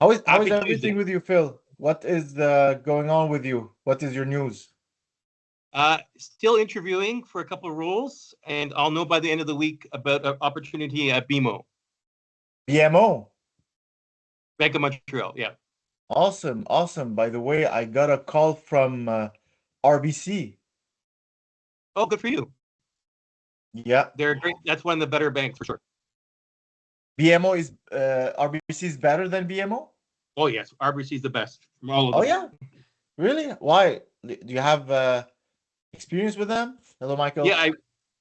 How is Happy everything Tuesday. with you, Phil? What is going on with you? What is your news? Still interviewing for a couple of roles, and I'll know by the end of the week about an opportunity at BMO, BMO. Bank of Montreal. Yeah. Awesome, awesome. By the way, I got a call from RBC. Oh, good for you. Yeah, They're great. That's one of the better banks for sure. BMO is RBC is better than BMO? Oh yes, RBC is the best from all of Oh them. yeah, really? Why? Do you have experience with them? Hello, Yeah, Michael.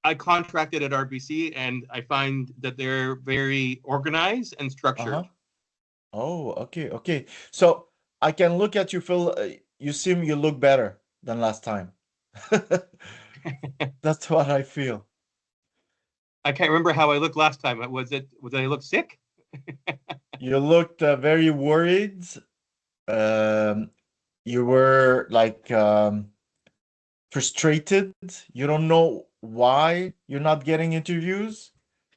I contracted at RBC, and I find that they're very organized and Uh-huh. structured. Oh, okay, okay. So I can look at you, Phil. You seem you look better than last time. That's what I feel. I can't remember how I looked last time. Was I look sick? You looked very worried. Um, you were like frustrated. You don't know why you're not getting interviews,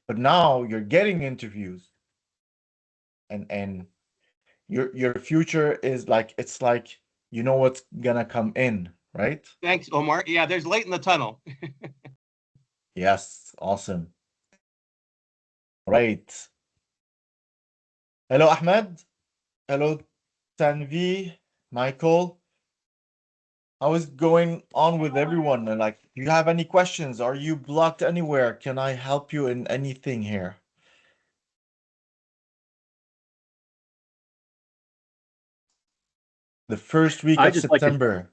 but now you're getting interviews, and your future is like it's like you know what's gonna come in, right? Thanks, Omar. Yeah, there's light in the tunnel. Yes, awesome. Right. Hello, Ahmed. Hello, Tanvi, Michael. How is going on with everyone? And like, do you have any questions? Are you blocked anywhere? Can I help you in anything here? The first week I of just like it. September.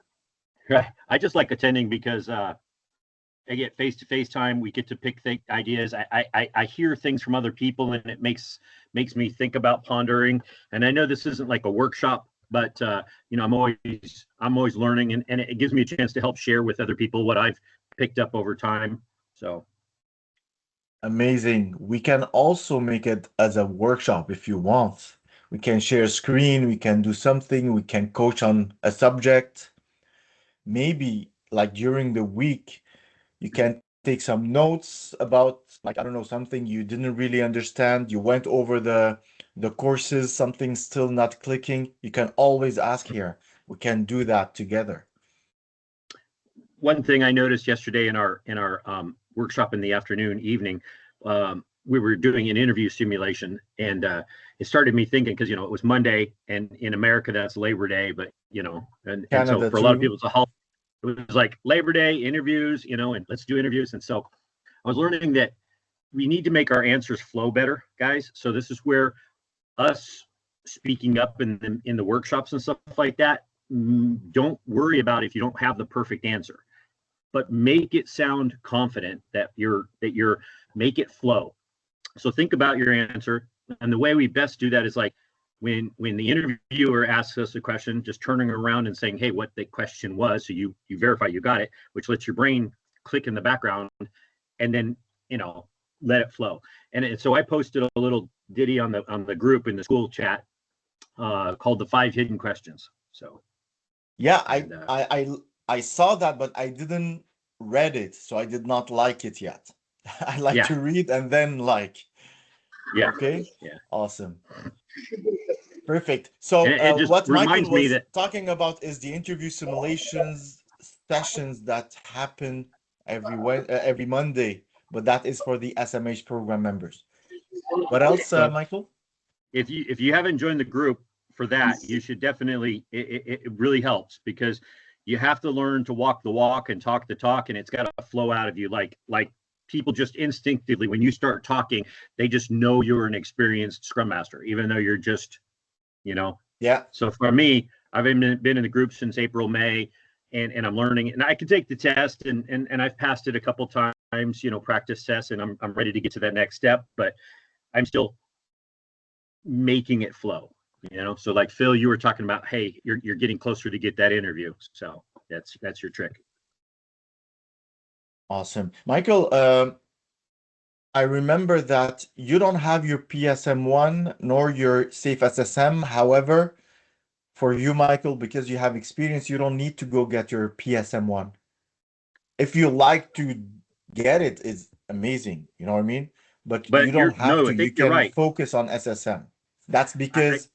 I just like attending because I get face-to-face time. We get to pick ideas. I hear things from other people, and it makes me think about pondering. And I know this isn't like a workshop, but I'm always learning, and it gives me a chance to help share with other people what I've picked up over time. So Amazing. We can also make it as a workshop if you want. We can share a screen, we can do something, we can coach on a subject. Maybe like during the week, you can take some notes about like I don't know something you didn't really understand. You went over the courses, something's still not clicking. You can always ask here. We can do that together. one thing I noticed yesterday in our workshop in the evening, we were doing an interview simulation, and it started me thinking because it was Monday, and in America that's Labor Day, but and so Canada for a lot of too. people it's a holiday. It was like Labor Day interviews, and let's do interviews, and so I was learning that we need to make our answers flow better, guys. So this is where us speaking up in the workshops and stuff like that. Don't worry about if you don't have the perfect answer, but make it sound confident that you're make it flow. So think about your answer, and the way we best do that is like when the interviewer asks us a question, just turning around and saying, hey, what the question was, so you verify you got it, which lets your brain click in the background, and then let it flow. And so I posted a little ditty on the group in the school chat called the 5 hidden questions. So Yeah, and I saw that, but I didn't read it, so I did not like it yet. I like yeah, to read and then like. yeah, Okay, yeah, awesome. Perfect. So, and it just what Michael reminds me was that talking about is the interview simulations sessions that happen every Monday, but that is for the SMH program members. What else, so Michael? if you haven't joined the group for that, you should definitely. It really helps because you have to learn to walk the walk and talk the talk, and it's got to flow out of you. Like people just instinctively, when you start talking, they just know you're an experienced Scrum Master, even though you're just, you know. Yeah, So for me, I've been in the group since April, May, and I'm learning, and I can take the test, and I've passed it a couple times, practice tests, and I'm ready to get to that next step, but I'm still making it flow. So like Phil, you were talking about, hey, you're getting closer to get that interview. So that's your trick. awesome. Michael, I remember that you don't have your PSM1 nor your SAFe SSM. However, for you, Michael, because you have experience, you don't need to go get your PSM1. If you like to get it, it's amazing. You know what I mean? But you But don't have no, to. I You think you're can right. focus on SSM. That's I because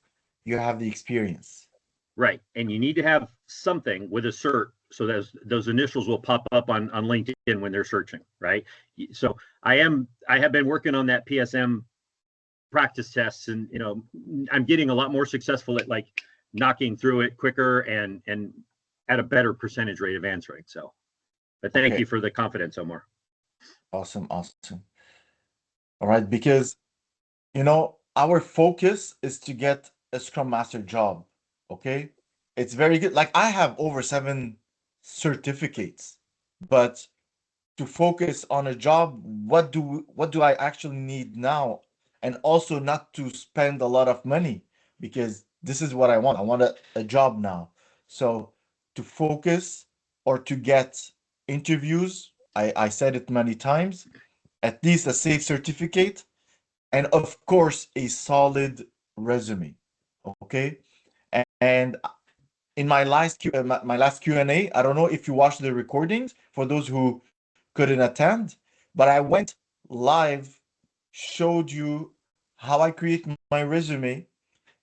you have the experience. Right. And you need to have something with a cert so those initials will pop up on LinkedIn when they're searching, right? So I have been working on that PSM practice tests, and I'm getting a lot more successful at like knocking through it quicker and at a better percentage rate of answering. So, but thank you for the confidence, Omar. Awesome. All right, because our focus is to get a Scrum Master job. Okay, it's very good. Like I have over 7 certificates, but to focus on a job, what do I actually need now? And also not to spend a lot of money, because this is what I want. I want a job now. So to focus or to get interviews, I said it many times, at least a SAFe certificate, and of course a solid resume. Okay. And in my last Q&A, I don't know if you watched the recordings for those who couldn't attend, but I went live, showed you how I create my resume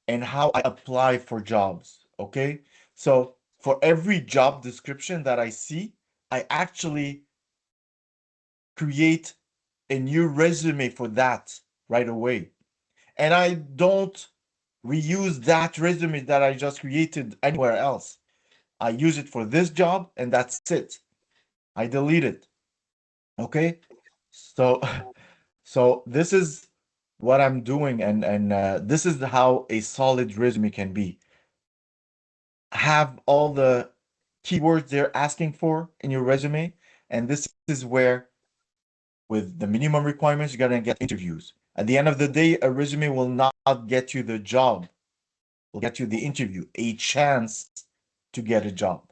and how I apply for jobs. Okay. So for every job description that I see, I actually create a new resume for that right away. And I don't reuse that resume that I just created anywhere else. I use it for this job and that's it. I delete it. Okay. So so this is what I'm doing, and this is how a solid resume can be. Have all the keywords they're asking for in your resume, and this is where, with the minimum requirements, you're gonna get interviews. At the end of the day, a resume will not get you the job, will get you the interview, a chance to get a job.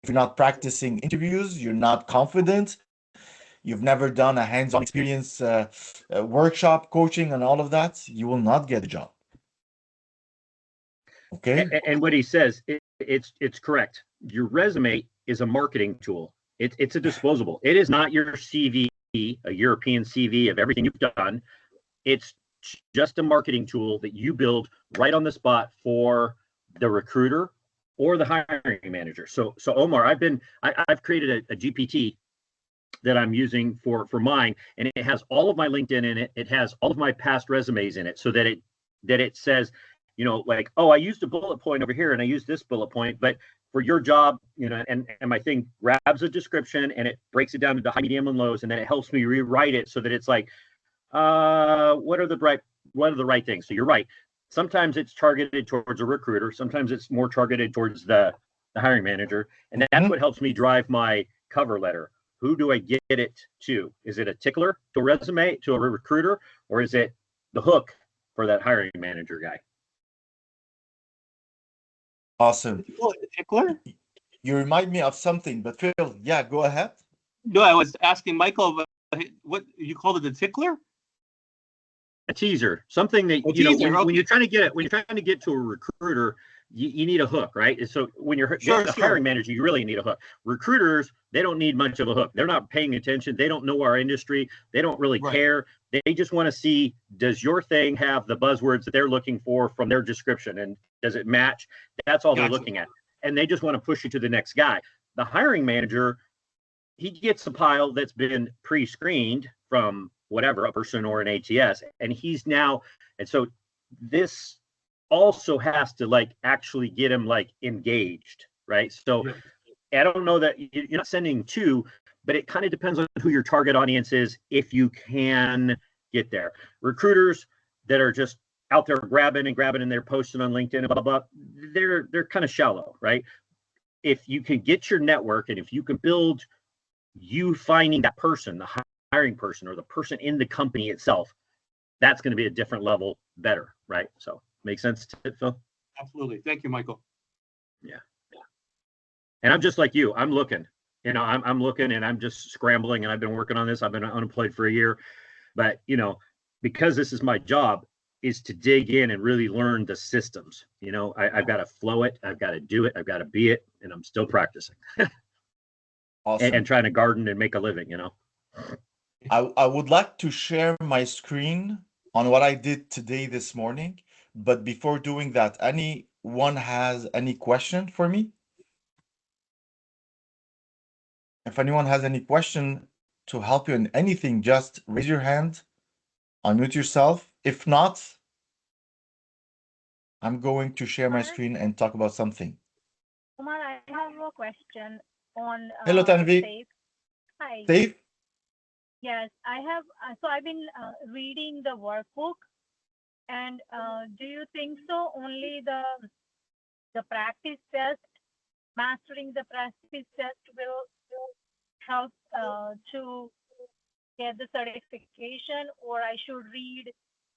If you're not practicing interviews, you're not confident, you've never done a hands-on experience workshop, coaching, and all of that, you will not get a job. Okay? And what he says, it's correct. Your resume is a marketing tool. It's a disposable. It is not your CV, a European CV of everything you've done. It's just a marketing tool that you build right on the spot for the recruiter or the hiring manager. So Omar, I've created a GPT that I'm using for mine, and it has all of my LinkedIn in it. It has all of my past resumes in it, so that it says, like, oh, I used a bullet point over here and I used this bullet point, but for your job, and my thing grabs a description and it breaks it down into high, medium, and lows, and then it helps me rewrite it so that it's like, what are the right things? So you're right. Sometimes it's targeted towards a recruiter. Sometimes it's more targeted towards the hiring manager, and that's what helps me drive my cover letter. Who do I get it to? Is it a tickler to a resume, to a recruiter, or is it the hook for that hiring manager guy? Awesome. Tickler? You remind me of something, but Phil, yeah, go ahead. No, I was asking Michael, what you called it, a tickler? A teaser, something that when you're trying to get to a recruiter, you need a hook, right? So when you're a hiring manager, you really need a hook. Recruiters, they don't need much of a hook. They're not paying attention. They don't know our industry. They don't really care. They just want to see, does your thing have the buzzwords that they're looking for from their description, and does it match? That's all they're looking at, and they just want to push you to the next guy. The hiring manager, he gets a pile that's been pre-screened from whatever, a person or an ATS, and so this also has to like actually get him like engaged, right? So I don't know that you're not sending two, but it kind of depends on who your target audience is, if you can get there. Recruiters that are just out there grabbing and they're posting on LinkedIn and blah, blah, blah, they're kind of shallow, right? If you can get your network, and if you can build you finding that person, the hiring person or the person in the company itself, that's going to be a different level better, right? So make sense to it, Phil? Absolutely. Thank you, Michael. Yeah. And I'm just like you. I'm looking, I'm looking, and I'm just scrambling, and I've been working on this. I've been unemployed for a year, but because this is my job, is to dig in and really learn the systems. I've got to flow it. I've got to do it. I've got to be it. And I'm still practicing. Awesome. And trying to garden and make a living, I would like to share my screen on what I did today, this morning, But before doing that, anyone has any question for me? If anyone has any question to help you in anything, just raise your hand, unmute yourself. If not, I'm going to share my screen and talk about something. Umar, I have a question on Hello, Tanvi. SAFe. Hi. SAFe? Yes, I have. So I've been reading the workbook, and do you think so? Only the practice test, mastering the practice test will help to get the certification, or I should read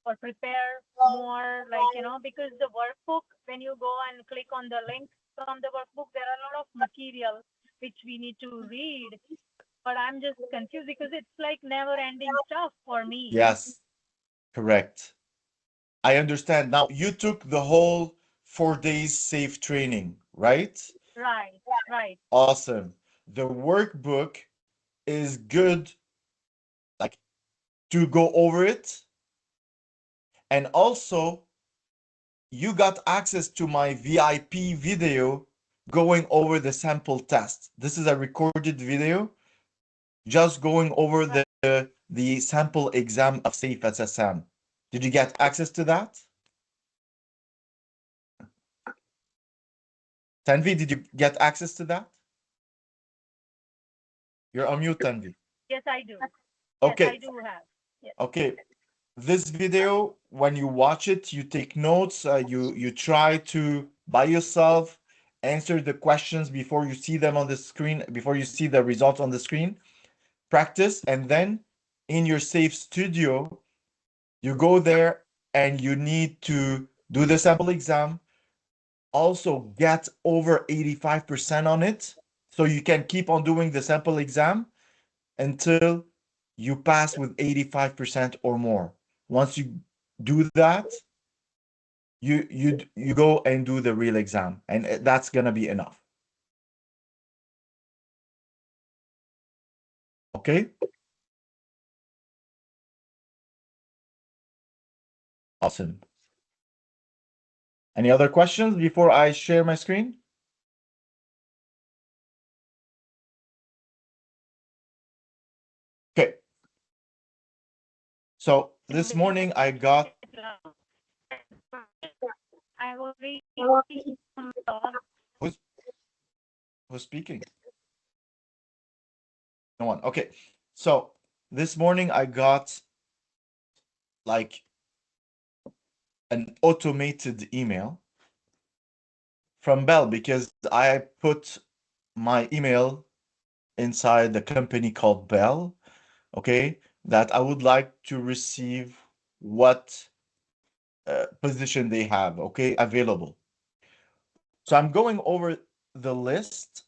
or prepare more, like, because the workbook, when you go and click on the link from the workbook, there are a lot of material which we need to read. But I'm just confused because it's like never ending stuff for me. Yes, correct. I understand. Now, you took the whole 4 days SAFe training, right? Right, right. Awesome. The workbook is good, like, to go over it. And also, you got access to my VIP video going over the sample test. This is a recorded video just going over the sample exam of SAFe SSM. Did you get access to that? Tanvi, did you get access to that? You're on mute, Tanvi. Yes, I do. Yes, Okay. I do have. Yes. Okay. This video, when you watch it, you take notes, you try to by yourself answer the questions before you see them on the screen, before you see the results on the screen. Practice, and then in your SAFe studio, you go there and you need to do the sample exam. Also get over 85% on it, so you can keep on doing the sample exam until you pass with 85% or more. Once you do that, you go and do the real exam, and that's gonna be enough. Okay? Awesome. Any other questions before I share my screen? Okay. So this morning I got I was reading some who's who's speaking? No one. Okay. So this morning I got like an automated email from Bell because I put my email inside the company called Bell, okay, that I would like to receive what position they have, okay, available. So I'm going over the list,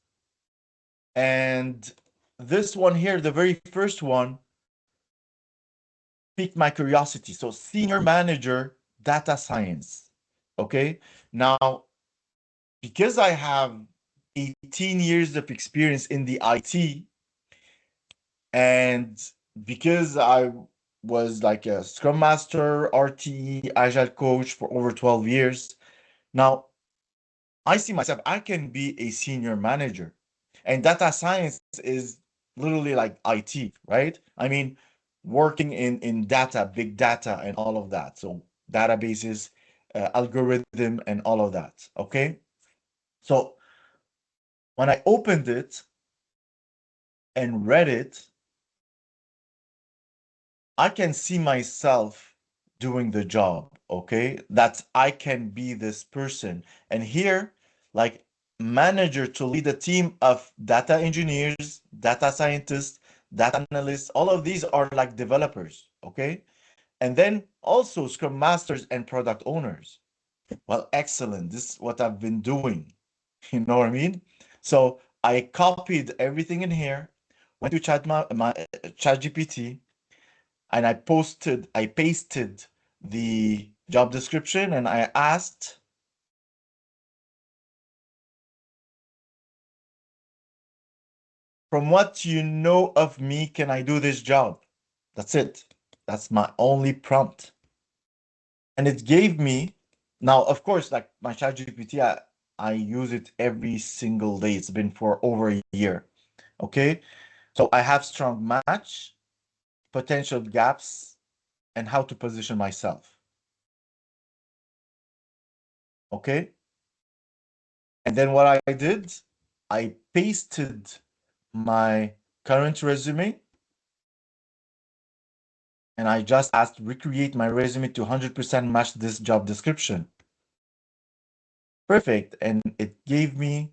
and this one here, the very first one, piqued my curiosity. So senior manager, data science, okay? Now, because I have 18 years of experience in the IT, and because I was like a Scrum Master, RTE, Agile coach for over 12 years, now I see myself, I can be a senior manager. And data science is literally like IT, right? I mean, working in data, big data, and all of that. So databases, algorithm, and all of that, okay? So when I opened it and read it, I can see myself doing the job, okay? That I can be this person. And here, like manager to lead a team of data engineers, data scientists, data analysts, all of these are like developers, okay? And then also Scrum Masters and product owners. Well, excellent. This is what I've been doing. You know what I mean? So I copied everything in here, went to ChatGPT, and I pasted the job description, and I asked, from what you know of me, can I do this job? That's it. That's my only prompt. And it gave me Now, of course, like my ChatGPT, I use it every single day. It's been for over a year. Okay. So I have strong match, potential gaps, and how to position myself. Okay. And then what I did, I pasted my current resume and I just asked recreate my resume to 100% match this job description. Perfect. And it gave me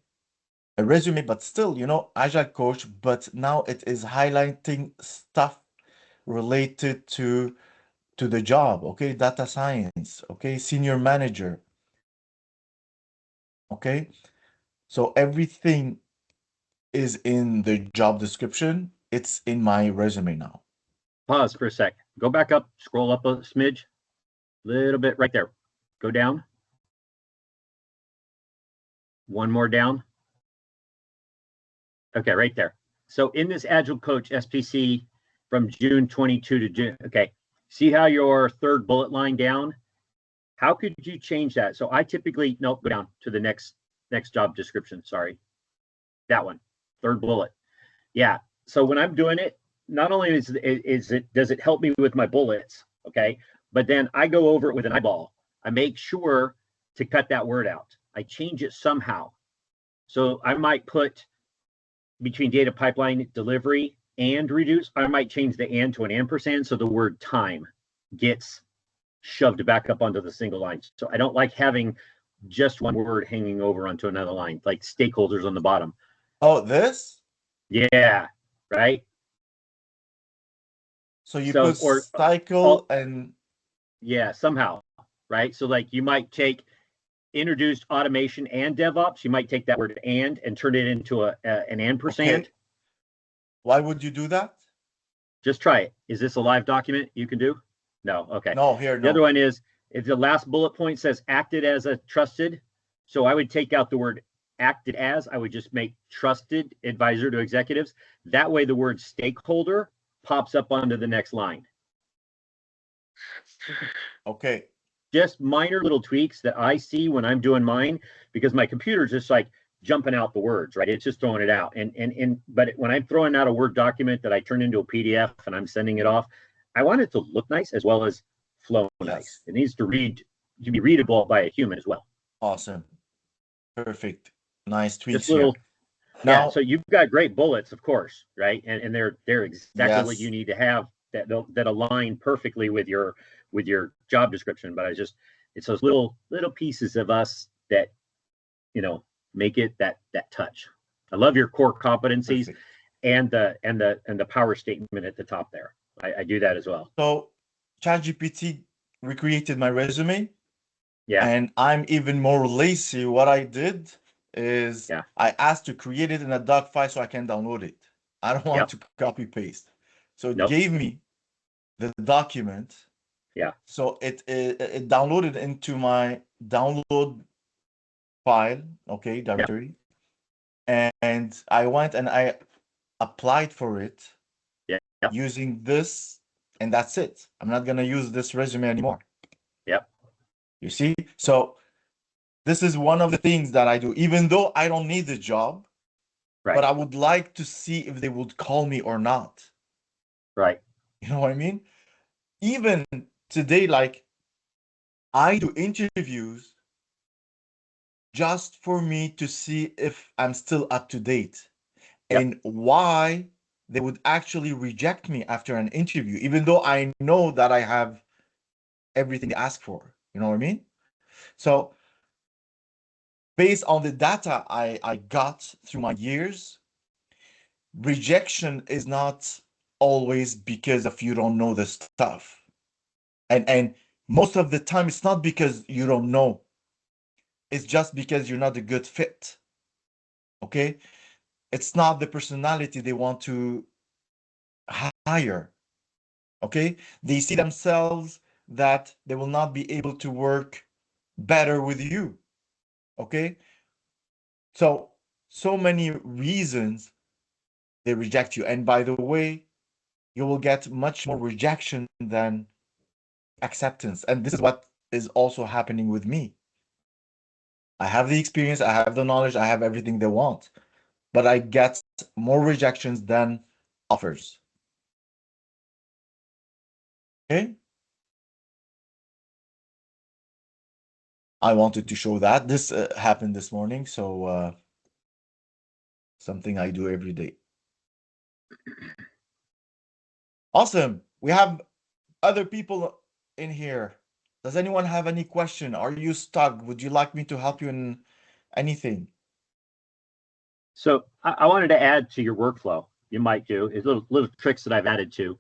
a resume, but still, Agile coach, but now it is highlighting stuff related to the job, okay? Data science, okay? Senior manager, okay? So everything is in the job description. It's in my resume now. Pause for a sec. Go back up, scroll up a smidge, little bit right there. Go down. One more down. Okay, right there. So in this Agile Coach SPC from June 22 to June, okay, see how your third bullet line down? How could you change that? So I typically, nope, go down to the next job description, sorry. That one, third bullet. Yeah, so when I'm doing it, not only does it help me with my bullets, okay, but then I go over it with an eyeball. I make sure to cut that word out. I change it somehow. So I might put between data pipeline delivery and reduce, I might change the and to an ampersand so the word time gets shoved back up onto the single line. So I don't like having just one word hanging over onto another line, like stakeholders on the bottom. Oh, this? Yeah, right. So you put cycle and yeah, somehow, right? So like you might take introduced automation and DevOps. You might take that word and turn it into an ampersand. Okay. Why would you do that? Just try it. Is this a live document you can do? No. Okay. No, here, no. The other one is if the last bullet point says acted as a trusted. So I would take out the word acted as. I would just make trusted advisor to executives. That way the word stakeholder pops up onto the next line. Okay. Just minor little tweaks that I see when I'm doing mine, because my computer's just like jumping out the words, right? It's just throwing it out. But when I'm throwing out a Word document that I turn into a PDF and I'm sending it off, I want it to look nice as well as flow nice. It needs to be readable by a human as well. Awesome. Perfect. Nice tweaks just little, here. Now, yeah, so you've got great bullets, of course, right? And they're exactly what you need to have that align perfectly with your job description. But it's those little pieces of us that make it that touch. I love your core competencies and the power statement at the top there. I do that as well. So ChatGPT recreated my resume. Yeah. And I'm even more lazy. What I did is I asked to create it in a doc file so I can download it. I don't want to copy paste. So it gave me the document. Yeah. So it downloaded into my download file, okay, directory. And I went and I applied for it using this, and that's it. I'm not gonna use this resume anymore. Yep. You see? So this is one of the things that I do, even though I don't need the job, but I would like to see if they would call me or not. Right. You know what I mean? Even today, like I do interviews just for me to see if I'm still up to date and why they would actually reject me after an interview, even though I know that I have everything they ask for. You know what I mean? So based on the data I got through my years, rejection is not always because of you don't know the stuff. And most of the time, it's not because you don't know. It's just because you're not a good fit. Okay? It's not the personality they want to hire. Okay? They see themselves that they will not be able to work better with you. Okay? So many reasons they reject you. And by the way, you will get much more rejection than acceptance. And this is what is also happening with me. I have the experience, I have the knowledge, I have everything they want, but I get more rejections than offers. Okay? I wanted to show that. This happened this morning, so something I do every day. Awesome. We have other people in here. Does anyone have any question? Are you stuck? Would you like me to help you in anything? So I wanted to add to your workflow. You might do is little tricks that I've added to.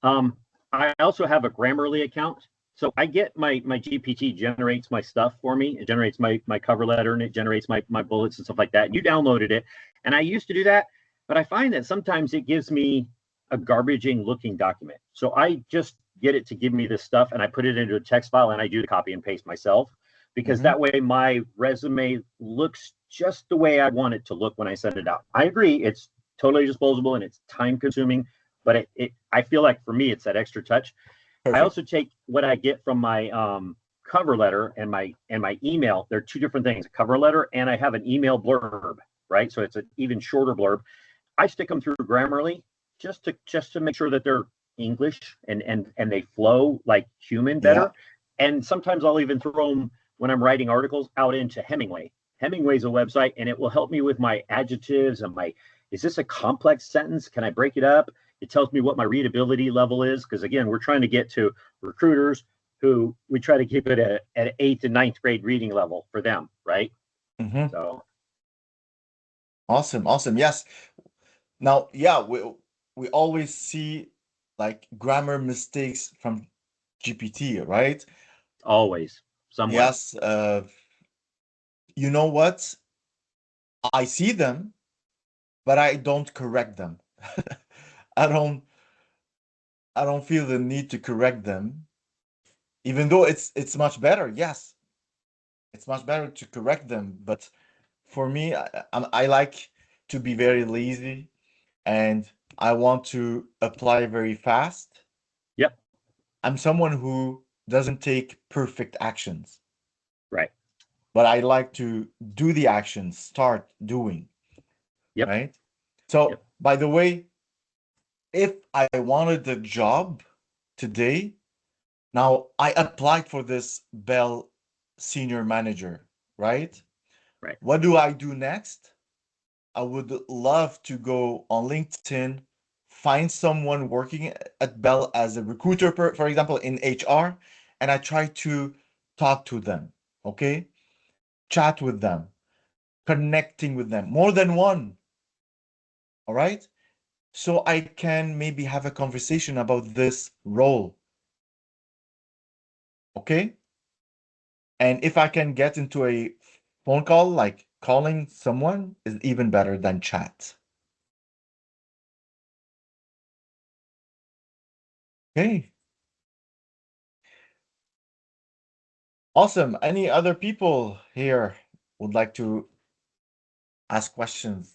I also have a Grammarly account. So I get my GPT generates my stuff for me. It generates my cover letter and it generates my bullets and stuff like that. And you downloaded it. And I used to do that, but I find that sometimes it gives me a garbaging looking document. So I just get it to give me this stuff and I put it into a text file and I do the copy and paste myself because that way my resume looks just the way I want it to look when I send it out. I agree, it's totally disposable and it's time consuming, but I feel like for me, it's that extra touch. Perfect. I also take what I get from my cover letter and my email. They're two different things, a cover letter and I have an email blurb, right? So it's an even shorter blurb. I stick them through Grammarly just to make sure that they're English and they flow like human better. Yeah. And sometimes I'll even throw them when I'm writing articles out into Hemingway. Hemingway's a website and it will help me with my adjectives and is this a complex sentence? Can I break it up? It tells me what my readability level is. Because again, we're trying to get to recruiters who we try to keep it at an 8th and 9th grade reading level for them, right? So awesome. Yes. Now, yeah, we always see like grammar mistakes from GPT, right? Always, somewhere. Yes. You know what? I see them, but I don't correct them. I don't feel the need to correct them, even though it's much better. Yes, it's much better to correct them, but for me, I like to be very lazy and I want to apply very fast. Yep. I'm someone who doesn't take perfect actions. Right. But I like to do the actions, start doing. Yep. Right? So, by the way, if I wanted the job today, now I applied for this Bell senior manager, right? Right. What do I do next? I would love to go on LinkedIn, find someone working at Bell as a recruiter, for example, in HR, and I try to talk to them, okay? Chat with them, connecting with them, more than one, all right? So I can maybe have a conversation about this role, okay? And if I can get into a phone call, like calling someone is even better than chat. Okay. Awesome. Any other people here would like to ask questions?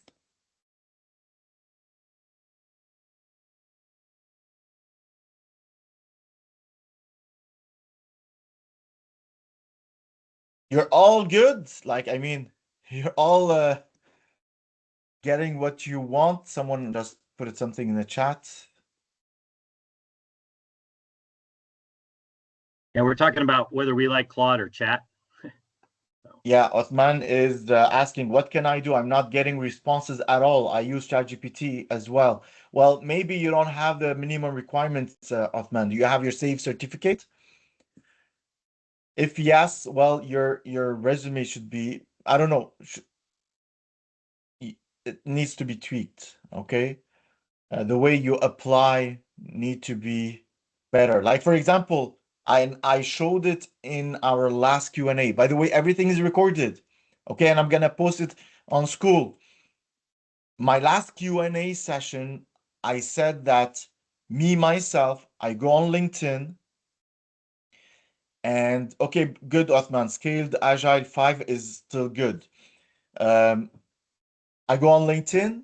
You're all good. Like, I mean, you're all getting what you want. Someone just put something in the chat. Yeah, we're talking about whether we like Claude or chat. Yeah, Othman is asking, what can I do? I'm not getting responses at all. I use ChatGPT as well. Well, maybe you don't have the minimum requirements, Othman. Do you have your SAFe certificate? If yes, well, your resume should be, I don't know, it needs to be tweaked, okay? The way you apply need to be better. Like, for example, I showed it in our last Q&A. By the way, everything is recorded, okay? And I'm gonna post it on school. My last Q&A session, I said that myself, I go on LinkedIn and okay, good, Othman. Scaled Agile 5 is still good. I go on LinkedIn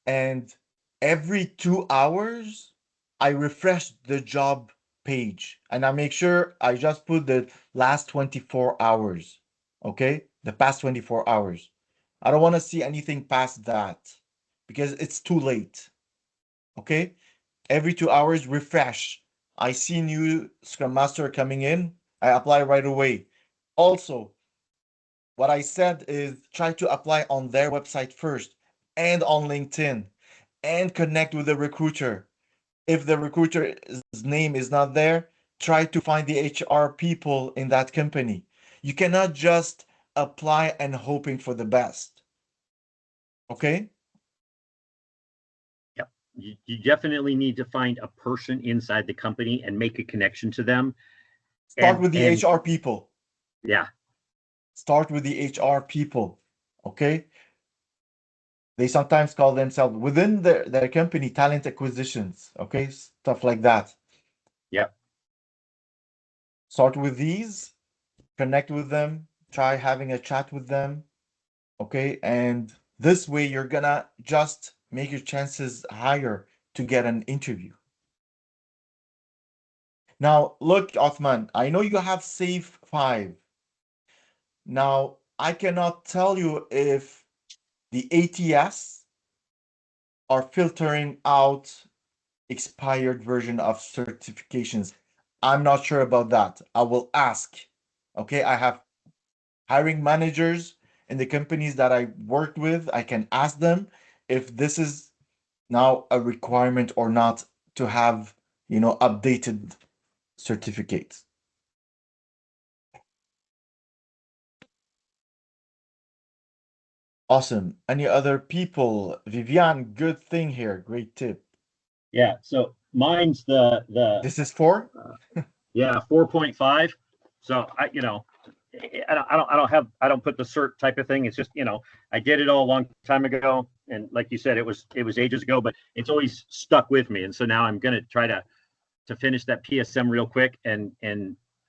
and every 2 hours, I refresh the job page and I make sure I just put the last 24 hours. Okay. the past 24 hours. I don't want to see anything past that because it's too late. Okay? Every 2 hours, refresh. I see new Scrum Master coming in, I apply right away. Also, what I said is try to apply on their website first and on LinkedIn and connect with the recruiter. If the recruiter's name is not there, try to find the HR people in that company. You cannot just apply and hoping for the best. Okay? Yep. You definitely need to find a person inside the company and make a connection to them. Start with the And HR people. yeah, Start with the HR people. Okay? They sometimes call themselves within their company talent acquisitions. Okay? Stuff like that. yep. Start with these, connect with them, try having a chat with them. Okay? And this way you're gonna just make your chances higher to get an interview. Now, look, Othman, I know you have SAFe 5. Now, I cannot tell you if the ATS are filtering out expired version of certifications. I'm not sure about that. I will ask. Okay, I have hiring managers in the companies that I worked with. I can ask them if this is now a requirement or not to have, updated certificates. Awesome. Any other people? Vivian, good thing here. Great tip. Yeah. So mine's the This is for? yeah 4.5. So I don't put the cert type of thing. It's just I did it all a long time ago, and like you said, it was ages ago, but it's always stuck with me, and so now I'm gonna try to finish that PSM real quick, and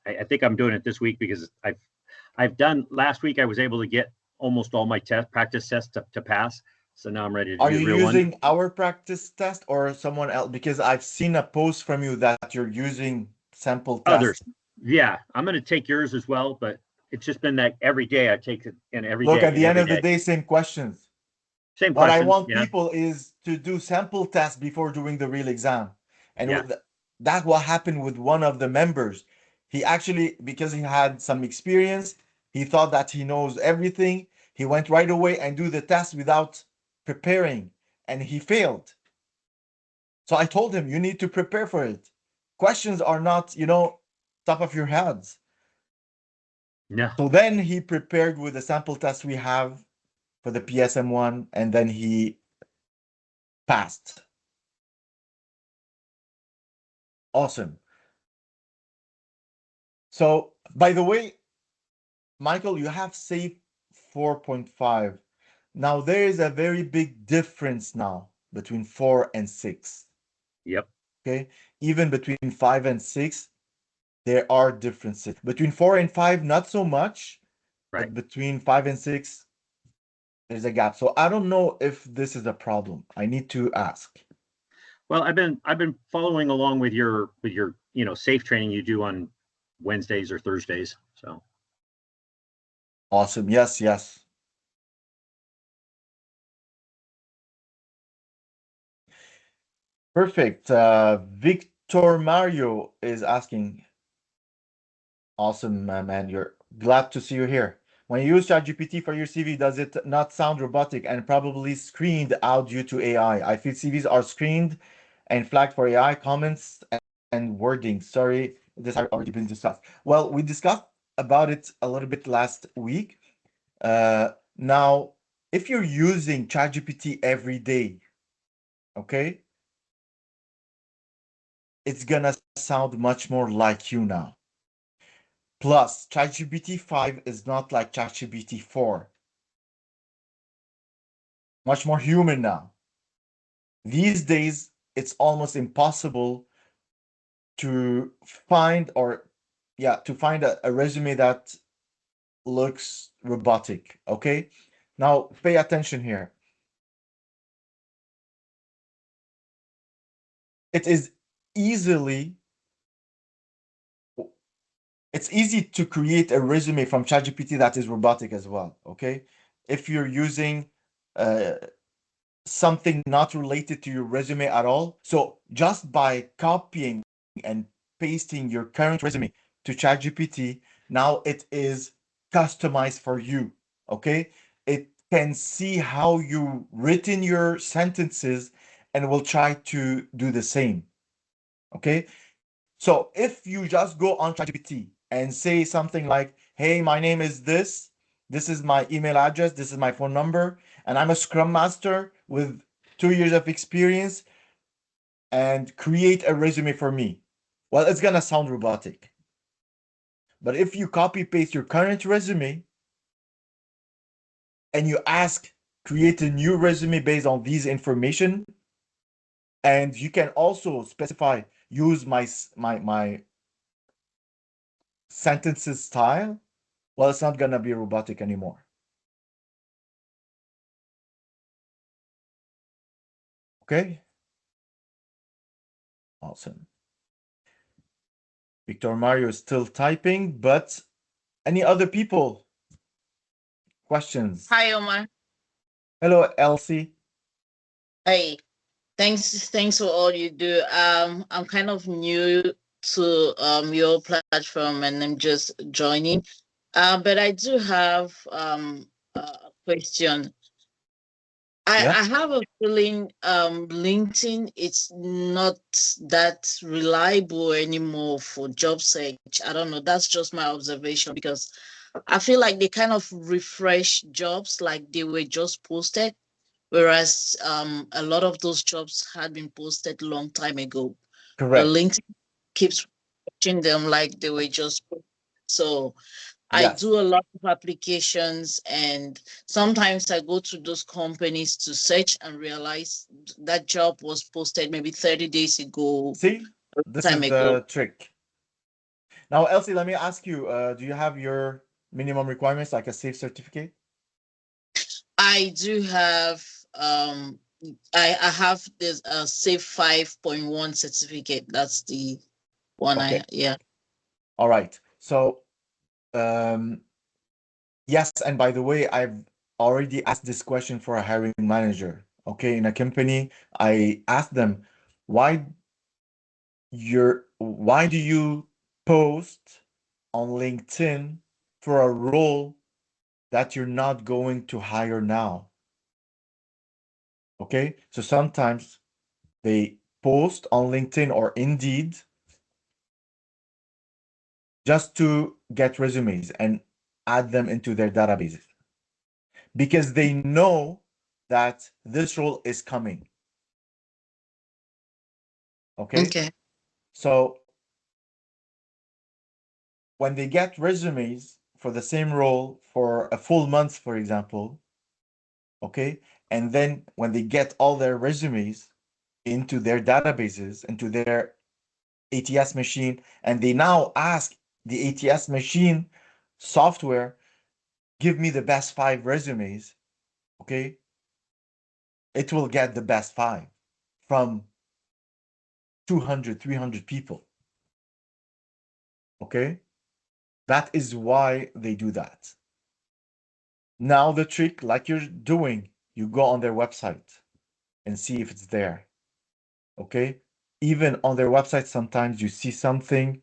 I think I'm doing it this week because I've done last week. I was able to get almost all my practice tests to pass, so now I'm ready to Are do you the real one. using our practice test or someone else? Because I've seen a post from you that you're using sample Others, tests. yeah, I'm gonna take yours as well, but it's just been that every day I take it, and every Look, day at and the end every of the day. day, same questions. Same What I questions. want Yeah, people is to do sample tests before doing the real exam. And yeah, that what happened with one of the members. He actually, because he had some experience, he thought that he knows everything. He went right away and do the test without preparing, and he failed. So I told him, you need to prepare for it. Questions are not, top of your heads. no. So then he prepared with the sample test we have for the PSM1, and then he passed. Awesome. So, by the way, Michael, you have SAFe 4.5. Now, there is a very big difference now between 4 and 6. Yep. Okay. Even between 5 and 6, there are differences. Between 4 and 5, not so much, Right. but between 5 and 6, there's a gap. So I don't know if this is a problem. I need to ask. Well, I've been following along with your SAFe training you do on Wednesdays or Thursdays. So Awesome. Yes, yes. Perfect. Victor Mario is asking, awesome, man. You're glad to see you here. When you use ChatGPT for your CV, does it not sound robotic and probably screened out due to AI? I feel CVs are screened and flagged for AI comments and wording. Sorry, this has already been discussed. Well, we discussed about it a little bit last week. Now, if you're using ChatGPT every day, okay, it's gonna sound much more like you now. Plus, ChatGPT 5 is not like ChatGPT 4. Much more human now. These days, it's almost impossible to find a resume that looks robotic. Okay. Now pay attention here. It is easily it's easy to create a resume from ChatGPT that is robotic as well. Okay, if you're using something not related to your resume at all, so just by copying and pasting your current resume to ChatGPT, now it is customized for you. Okay, it can see how you written your sentences and will try to do the same. Okay, so if you just go on ChatGPT and say something like, hey, my name is this is my email address, this is my phone number, and I'm a Scrum Master with 2 years of experience, and create a resume for me. Well, it's gonna sound robotic. But if you copy paste your current resume and you ask, create a new resume based on these information, and you can also specify, use my sentences style, well, it's not gonna be robotic anymore. Okay. Awesome. Victor Mario is still typing, but any other people? Questions? Hi, Omar. Hello, Elsie. Hey, thanks for all you do. I'm kind of new to your platform and I'm just joining. But I do have a question. Yeah, I have a feeling LinkedIn it's not that reliable anymore for job search. I don't know. That's just my observation because I feel like they kind of refresh jobs like they were just posted, whereas a lot of those jobs had been posted long time ago. But correct. LinkedIn keeps watching them like they were just so I Yes. do a lot of applications, and sometimes I go to those companies to search and realize that job was posted maybe 30 days ago, See, this time is ago. the trick. Now, Elsie, let me ask you, do you have your minimum requirements like a SAFe certificate? I do have I have this SAFe 5.1 certificate. That's the one Okay. yeah. All right. So, um, yes, and by the way, I've already asked this question for a hiring manager. Okay, in a company, I asked them, why why do you post on LinkedIn for a role that you're not going to hire now? Okay, so sometimes they post on LinkedIn or Indeed just to get resumes and add them into their databases because they know that this role is coming. Okay, Okay. so when they get resumes for the same role for a full month, for example, okay, and then when they get all their resumes into their databases, into their ATS machine, and they now ask the ATS machine software, give me the best 5 resumes, okay, it will get the best 5 from 200, 300 people, okay? That is why they do that. Now the trick, like you're doing, you go on their website and see if it's there, okay? Even on their website, sometimes you see something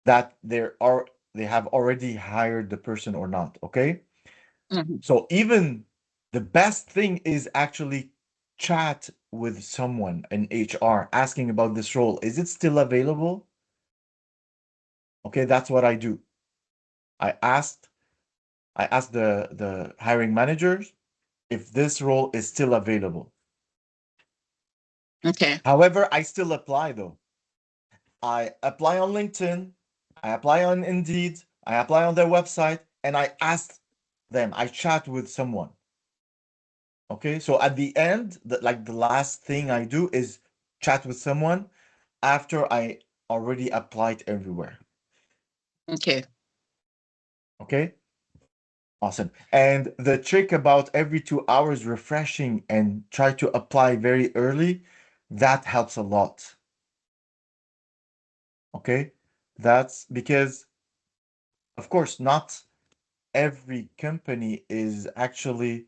that they have already hired the person or not, okay? Mhm. So even the best thing is actually chat with someone in HR asking about this role. Is it still available? Okay, that's what I do. I asked I asked the hiring managers if this role is still available. Okay. However, I still apply though. I apply on LinkedIn, I apply on Indeed, I apply on their website, and I ask them, I chat with someone. Okay, so at the end, the last thing I do is chat with someone after I already applied everywhere. Okay. Okay, awesome. And the trick about every 2 hours refreshing and try to apply very early, that helps a lot. Okay, That's because, of course, not every company is actually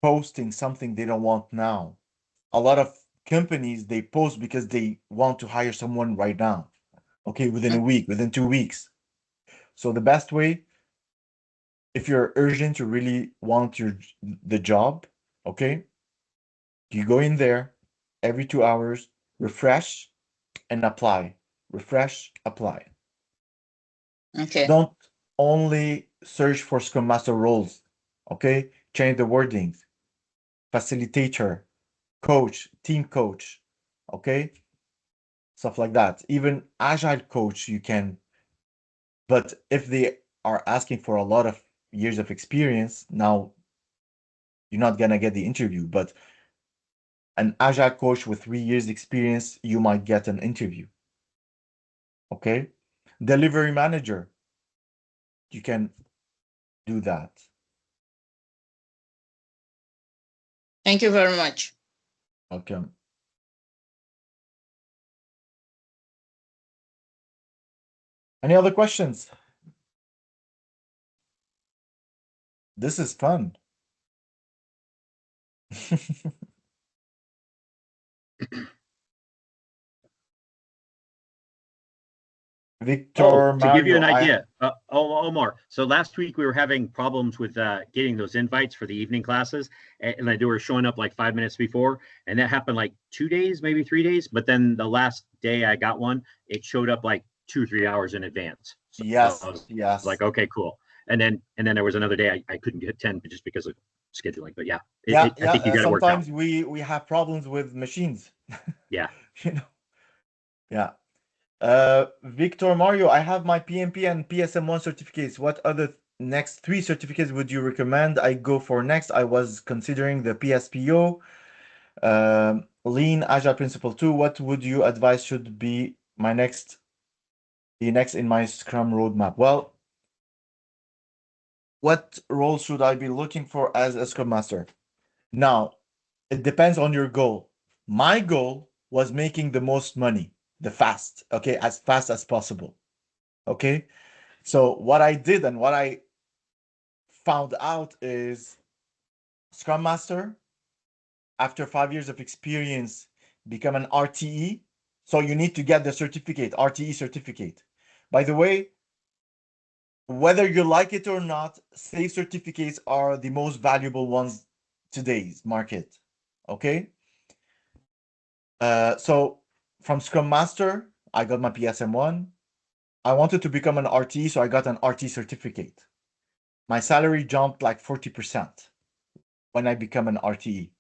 posting something they don't want now. A lot of companies, they post because they want to hire someone right now. Okay, within a week, within 2 weeks. So the best way, if you're urgent, you really want the job, okay, you go in there every 2 hours, refresh and apply. Refresh, apply. Okay. Don't only search for Scrum Master roles, okay? Change the wordings. Facilitator, coach, team coach, okay? Stuff like that. Even Agile coach, you can, but if they are asking for a lot of years of experience, now you're not gonna get the interview. But an Agile coach with 3 years experience, you might get an interview, okay? Delivery manager, you can do that. Thank you very much. Okay. Any other questions? This is fun. Victor, To give you Mario, an idea, Omar. So last week we were having problems with getting those invites for the evening classes, and they were showing up like 5 minutes before, and that happened like 2 days, maybe 3 days. But then the last day I got one, it showed up like 2 or 3 hours in advance. So yes, I was yes. like, okay, cool. And then there was another day I couldn't get 10 just because of scheduling. But yeah, Yeah, I think you got it worked out. sometimes we have problems with machines. Yeah. You know. Yeah. Victor, Mario, I have my PMP and PSM1 certificates. What other next 3 certificates would you recommend I go for next? I was considering the PSPO, Lean Agile Principle 2. What would you advise should be the next in my Scrum roadmap? Well, what role should I be looking for as a Scrum Master? Now, it depends on your goal. My goal was making the most money, okay, as fast as possible. Okay. So what I did and what I found out is Scrum Master, after 5 years of experience, become an RTE. So you need to get the certificate, RTE certificate. By the way, whether you like it or not, SAFe certificates are the most valuable ones today's market. Okay. So from Scrum Master, I got my PSM1. I wanted to become an RT, so I got an RT certificate. My salary jumped like 40% when I become an RTE.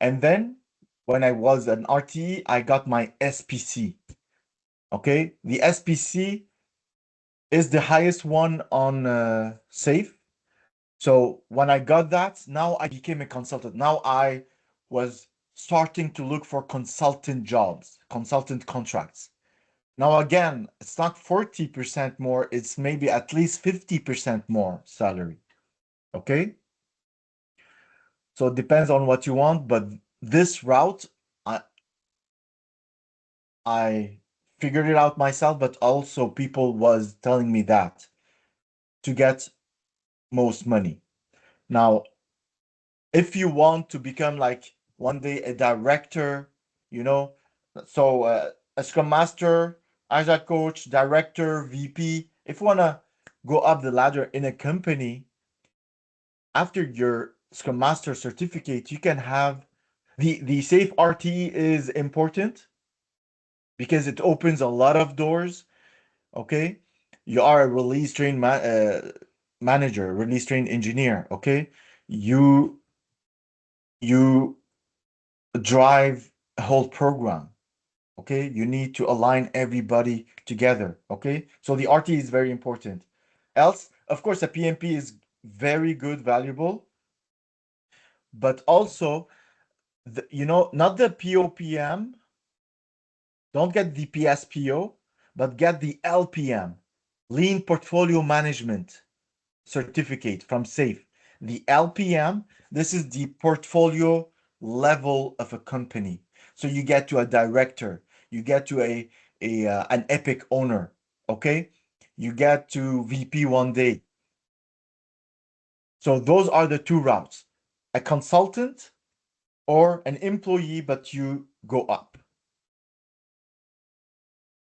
And then when I was an RTE, I got my SPC. Okay, the SPC is the highest one on SAFe. So when I got that, now I became a consultant. Now I was starting to look for consultant jobs, consultant contracts. Now again, it's not 40% more, it's maybe at least 50% more salary. Okay? So it depends on what you want, but this route, I figured it out myself, but also people was telling me that to get most money. Now, if you want to become like one day a director, you know, so a scrum master, agile coach, director, VP, if you want to go up the ladder in a company, after your scrum master certificate, you can have the SAFe RTE is important because it opens a lot of doors. Okay, you are a release train manager, release train engineer. Okay, you drive a whole program. Okay, you need to align everybody together. Okay, so the RTE is very important. Else, of course, a PMP is very good, valuable, but also not the POPM. Don't get the PSPO, but get the LPM, Lean Portfolio Management certificate from SAFe. The LPM, this is the portfolio level of a company. So you get to a director, you get to an epic owner. okay? You get to VP one day. So those are the two routes: a consultant or an employee, but you go up.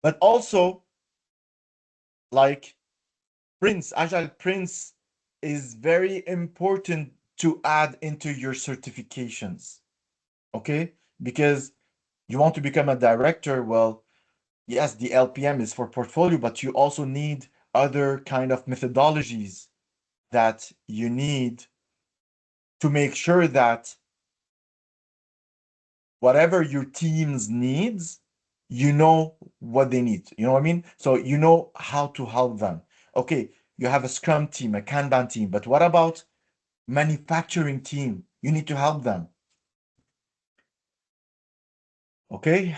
But also, like Prince, Agile Prince is very important to add into your certifications, okay? Because you want to become a director, well, yes, the LPM is for portfolio, but you also need other kind of methodologies that you need to make sure that whatever your teams needs, you know what they need. You know what I mean? So you know how to help them. Okay, you have a Scrum team, a Kanban team, but what about manufacturing team? You need to help them. Okay.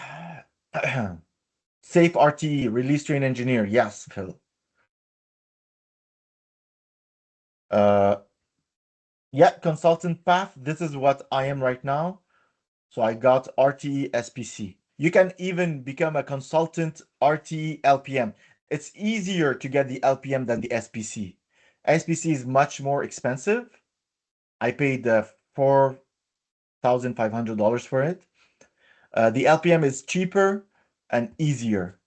SAFe RTE, release train engineer. Yes, Phil. Uh, yeah, consultant path. This is what I am right now. So I got RTE SPC. You can even become a consultant RTE LPM. It's easier to get the LPM than the SPC. SPC is much more expensive. I paid $4,500 for it. The LPM is cheaper and easier,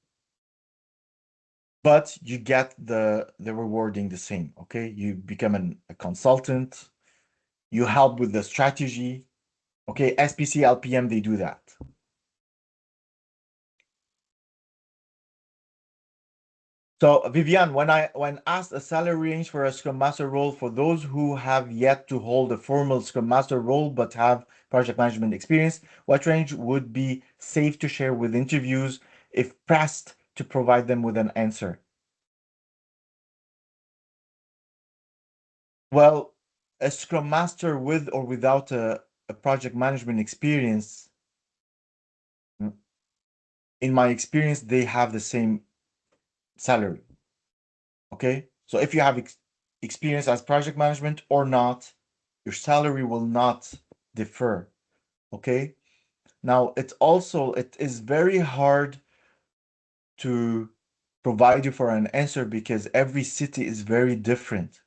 but you get the rewarding the same. Okay, you become a consultant. You help with the strategy. Okay, SPC LPM, they do that. So Vivian, when asked a salary range for a Scrum Master role for those who have yet to hold a formal Scrum Master role but have project management experience, what range would be safe to share with interviews if pressed to provide them with an answer? Well, a Scrum Master with or without a project management experience, in my experience, they have the same salary. Okay, so if you have experience as project management or not, your salary will not differ. Okay, now it is very hard to provide you for an answer because every city is very different.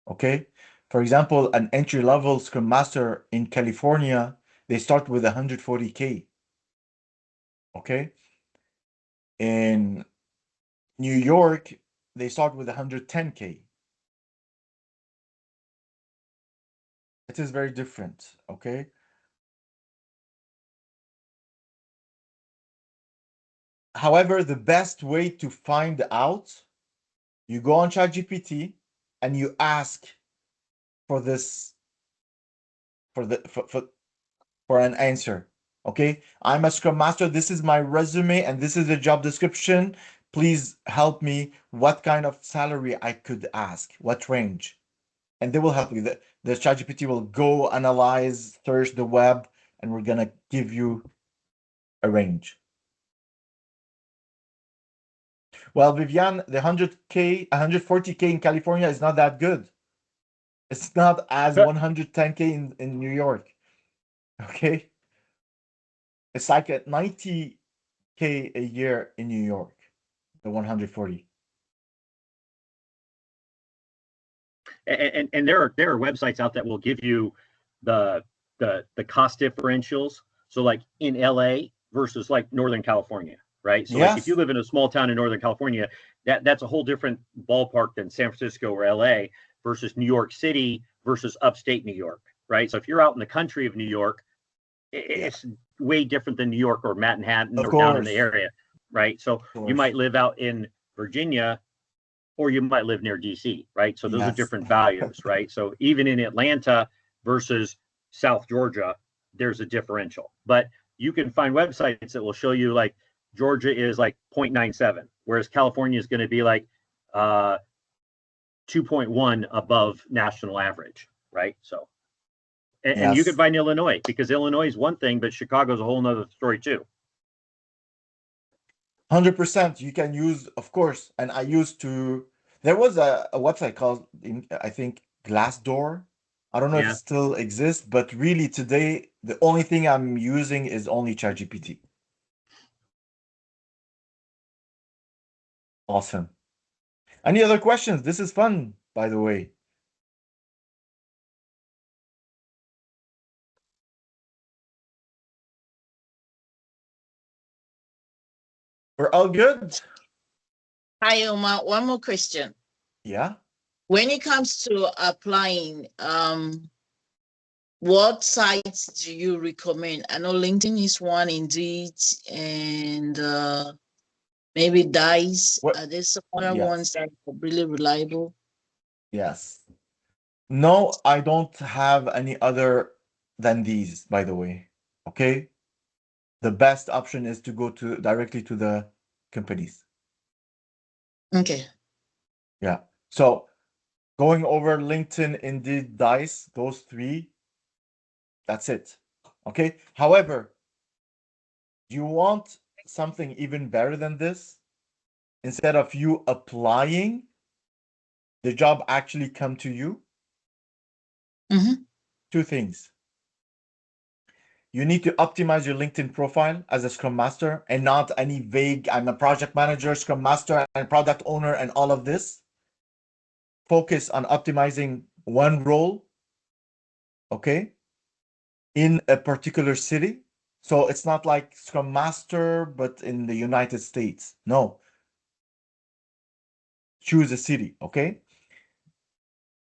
Okay, for example, an entry level Scrum Master in California, they start with 140K. Okay, in New York, they start with 110K. It is very different. Okay, however, the best way to find out, you go on ChatGPT and you ask for this for an answer. Okay, I'm a Scrum Master. This is my resume and this is the job description. Please help me. What kind of salary I could ask? What range? And they will help you. The ChatGPT will go analyze, search the web, and we're gonna give you a range. Well, Vivian, the 100K, 140K in California is not that good. It's not as 110K in New York. Okay. It's like at 90K a year in New York, the 140. And there are websites out that will give you the cost differentials. So like in LA versus like Northern California, right? So like if you Yes. live in a small town in Northern California, that's a whole different ballpark than San Francisco or LA versus New York City versus upstate New York, right? So if you're out in the country of New York, it's way different than New York or Manhattan Of or down in the course. area, right? So you might live out in Virginia or you might live near DC, right? So those are Yes. different values, right? So even in Atlanta versus South Georgia, there's a differential. But you can find websites that will show you like Georgia is like 0.97, whereas California is going to be like 2.1 above national average, right? So, and you could Yes. find Illinois because Illinois is one thing, but Chicago's a whole nother story too. 100%. You can use, of course. And I used to, there was a website called, I think, Glassdoor. I don't know if it Yeah. still exists, but really today, the only thing I'm using is only ChatGPT. Awesome. Any other questions? This is fun, by the way. We're all good? Hi, Omar. One more question. Yeah. When it comes to applying, what sites do you recommend? I know LinkedIn is one, Indeed, and maybe Dice. What? Are there some other Yes. ones that are really reliable? Yes. No, I don't have any other than these, by the way. Okay? The best option is to go to directly to the companies. Okay. Yeah. So going over LinkedIn, Indeed, Dice, those three, that's it. Okay. However, you want something even better than this? Instead of you applying, the job actually come to you. Mm-hmm. Two things. You need to optimize your LinkedIn profile as a Scrum Master and not any vague, I'm a project manager, Scrum Master, and product owner, and all of this. Focus on optimizing one role, okay, in a particular city. So it's not like Scrum Master, but in the United States. No, choose a city, okay?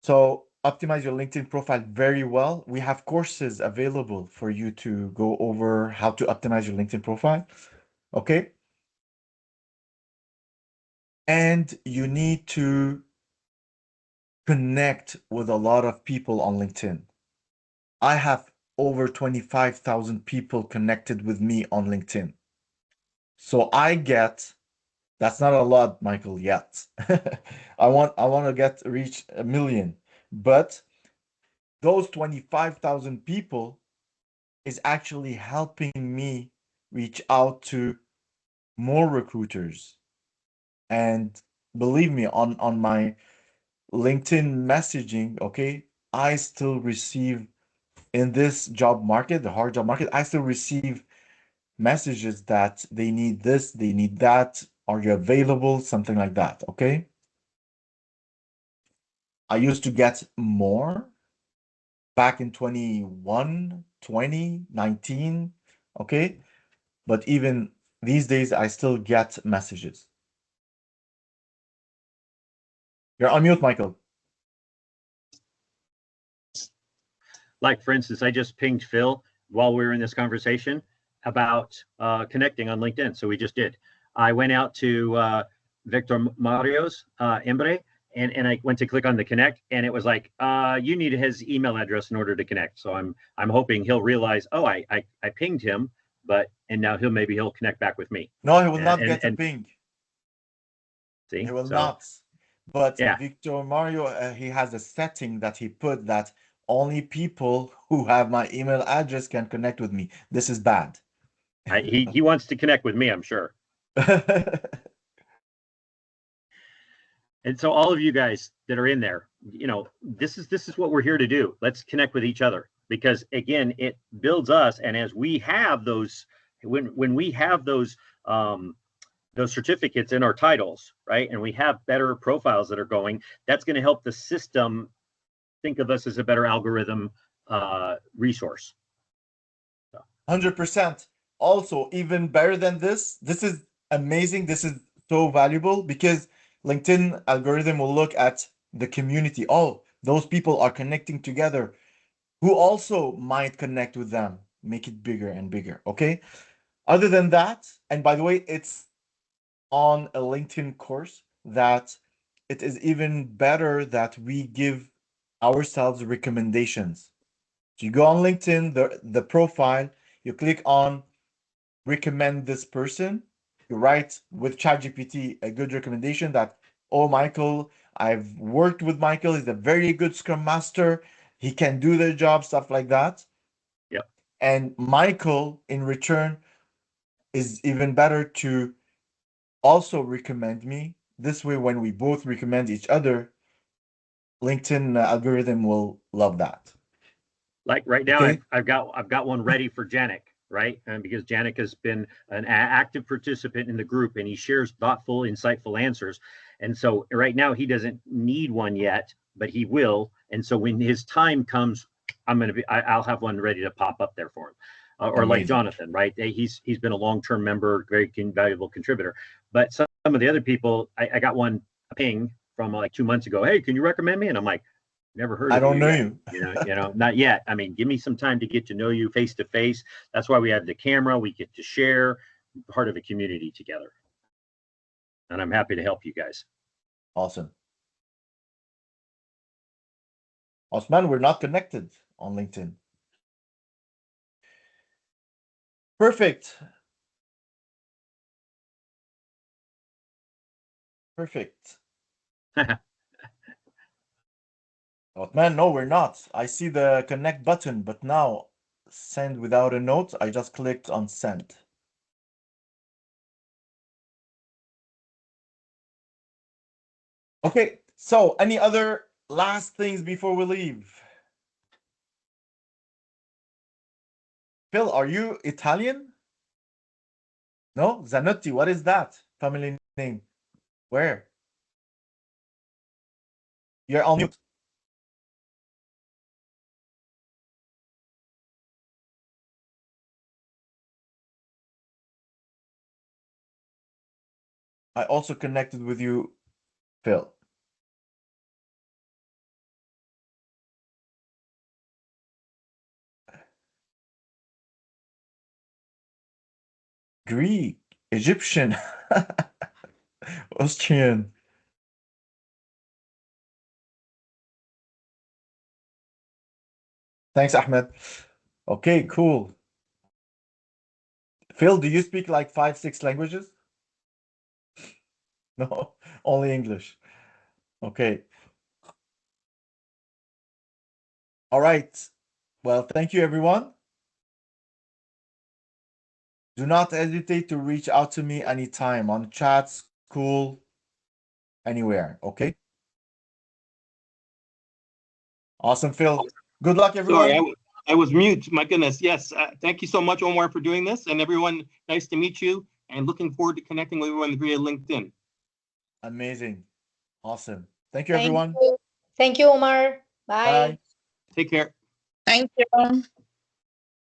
So optimize your LinkedIn profile very well. We have courses available for you to go over how to optimize your LinkedIn profile, okay? And you need to connect with a lot of people on LinkedIn. I have over 25,000 people connected with me on LinkedIn. So I get, that's not a lot, Michael, yet. I want to get reach 1 million. But those 25,000 people is actually helping me reach out to more recruiters. And believe me, on my LinkedIn messaging, okay, I still receive in this job market, the hard job market, I still receive messages that they need this, they need that. Are you available? Something like that. Okay. I used to get more back in 21, 20, 19. Okay. But even these days, I still get messages. You're on mute, Michael. Like, for instance, I just pinged Phil while we were in this conversation about connecting on LinkedIn. So we just did. I went out to Victor Mario's Embre, and I went to click on the connect, and it was like, you need his email address in order to connect. So I'm hoping he'll realize, oh, I pinged him, and now he'll connect back with me. No, he will not get a ping. See, he will not. But yeah, Victor Mario, he has a setting that he put that only people who have my email address can connect with me. This is bad. he wants to connect with me, I'm sure. And so all of you guys that are in there, this is what we're here to do. Let's connect with each other, because again, it builds us. And as we have those, when we have those certificates in our titles, right, and we have better profiles that are going, that's going to help the system think of us as a better algorithm resource. 100%. Also, even better than this is amazing. This is so valuable because LinkedIn algorithm will look at the community. Oh, those people are connecting together. Who also might connect with them? Make it bigger and bigger. Okay. Other than that, and by the way, it's on a LinkedIn course that it is even better that we give ourselves recommendations. So you go on LinkedIn, the profile, you click on recommend this person, you write with ChatGPT a good recommendation that, oh, Michael, I've worked with Michael, he's a very good Scrum Master, he can do the job, stuff like that. Yep. And Michael, in return, is even better to also recommend me. This way, when we both recommend each other, LinkedIn algorithm will love that. Like right now, Okay. I've got one ready for Janik. right? And because Janik has been an active participant in the group and he shares thoughtful, insightful answers. And so right now he doesn't need one yet, but he will. And so when his time comes, I'll have one ready to pop up there for him. Or like Jonathan, right? He's been a long-term member, very valuable contributor. But some of the other people, I got one ping from like 2 months ago. Hey, can you recommend me? And I'm like, never heard of you. I don't know you. You know, not yet. I mean, give me some time to get to know you face to face. That's why we have the camera. We get to share, part of a community together. And I'm happy to help you guys. Awesome. Osman, we're not connected on LinkedIn. Perfect. Perfect. Osman, no, we're not. I see the connect button, but now send without a note. I just clicked on send. Okay, so any other last things before we leave? Phil, are you Italian? No? Zanotti, what is that? Family name. Where? You're on mute. I also connected with you, Phil. Greek, Egyptian, Austrian. Thanks, Ahmed. Okay, cool. Phil, do you speak like 5, 6 languages? No, only English. Okay. All right. Well, thank you, everyone. Do not hesitate to reach out to me anytime on chat, school, anywhere. Okay. Awesome, Phil. Good luck, everyone. Sorry, I was mute. My goodness. Yes. Thank you so much, Omar, for doing this. And everyone, nice to meet you. And looking forward to connecting with everyone via LinkedIn. Amazing. Awesome. Thank you, everyone. Thank you, Omar. Bye. Bye. Take care. Thank you.